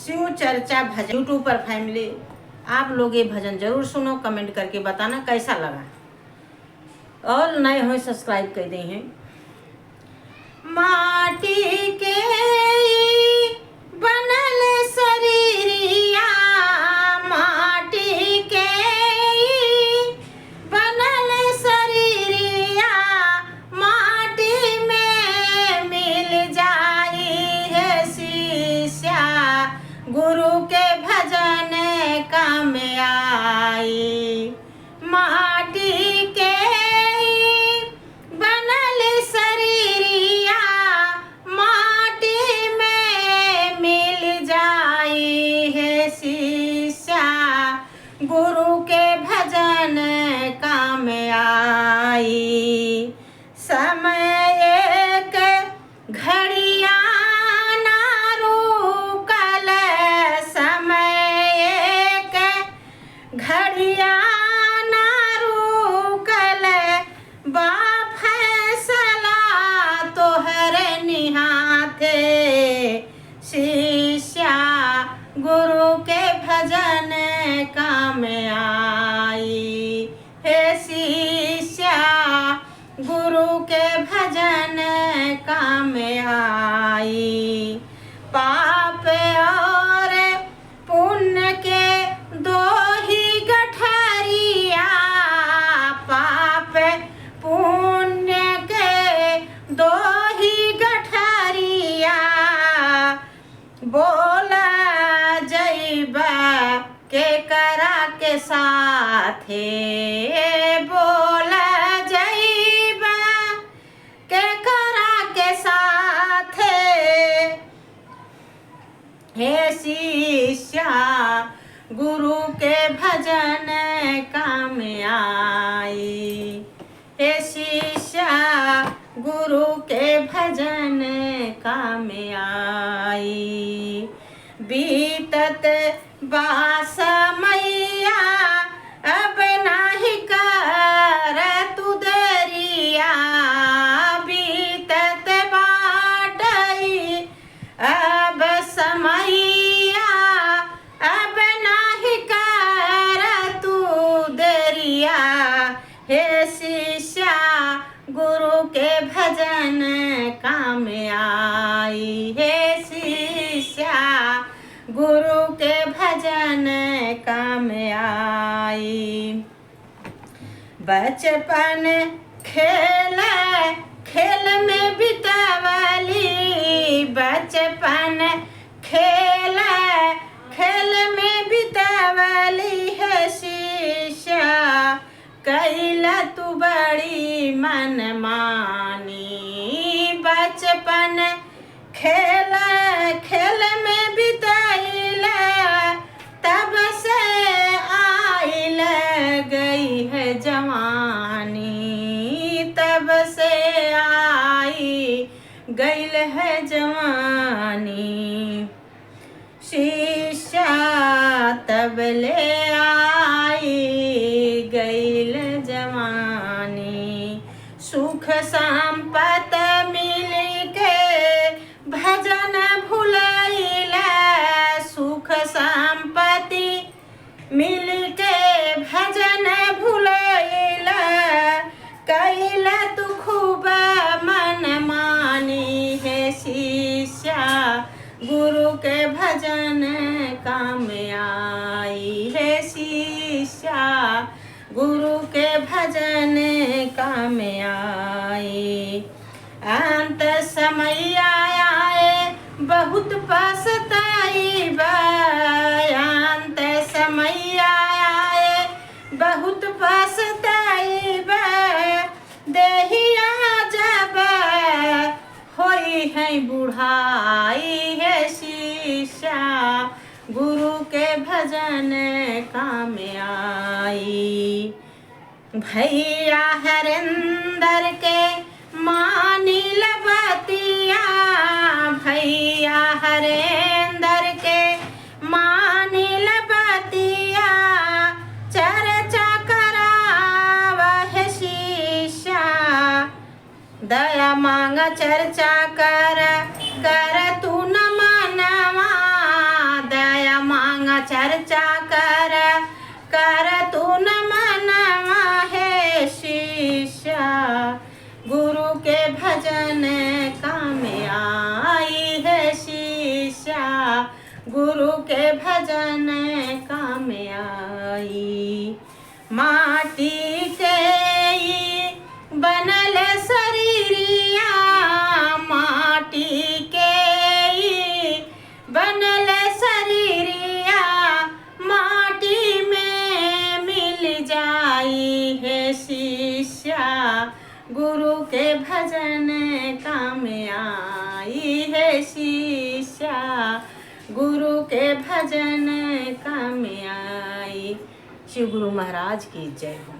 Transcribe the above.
शिव चर्चा भजन यूट्यूब पर फैमिली, आप लोग ये भजन जरूर सुनो, कमेंट करके बताना कैसा लगा और नए हो सब्सक्राइब कर दी हैं। माटी के बनल शरीरिया, माटी के बनल शरीरिया, माटी में मिल जाई है शिष्या, गुरु के भजन काम आई। माटी के बनल शरीरिया, माटी में मिल जाई है शिष्या, गुरु के भजन काम आई। समय एक घड़िया ना रुकल, समय एक घड़िया ना रुकल, बा फैसला तोहर निहाथे शिष्या, गुरु के भजन काम आई हे शिष्या, गुरु के भजन काम आई। पाप और पुण्य के दो ही गठरिया, पाप पुण्य के दो ही गठरिया, बोला जइबा के करा के साथे, बोला जइबा के करा के साथे हे शिष्या, गुरु के भजन काम आई। हे शिष्या, गुरु के भजन काम आई। बीतत बास मैया अब नाही कर तू देरिया, बीतत बाटई अब समैया, अब नाही कर तू देरिया, हे शिष्या, गुरु के भजन काम आई। हे शिष्या, गुरु के भजन काम आई। बचपन खेल खेल में बितावली, बचपन खेल खेल में बितावली है शिष्या, कैला तू बड़ी मनमानी। बचपन खेल खेल में बिताइला, तब से आइल गई है जवानी, तब से आई गईल है जवानी। शिष्या तब ले आई गईल जवानी, सुख संपत मिल के भजन भुलैला, सुख संपत्ति मिल के भजन भुलैला, कैला तू खूब मन मानी है शिष्या, गुरु के भजन काम आई। हे शिष्या, गुरु के भजन काम आई। अंत समय आए बहुत पछताइबा, अंत समय आए बहुत पछताइबा, देहिया जब होई है बुढ़ाई है शिष्या, गुरु के भजन काम आई। भैया हरिंदर के मानी लबतिया, भैया हरिंदर के मानी लबतिया, चर्चा करावा है शिष्या, दया मांग चर्चा कर कर तू न मनवा, चर्चा कर तू न मनवा है शिष्या, गुरु के भजन काम आई है शिष्या, गुरु के भजन काम आई। माटी के बनल शरीरिया, माटी के बनल शरीरिया, माटी में मिल जाई है शिष्या, गुरु के भजन काम आई है शिष्या, गुरु के भजन काम आई। शिव गुरु महाराज की जय हो।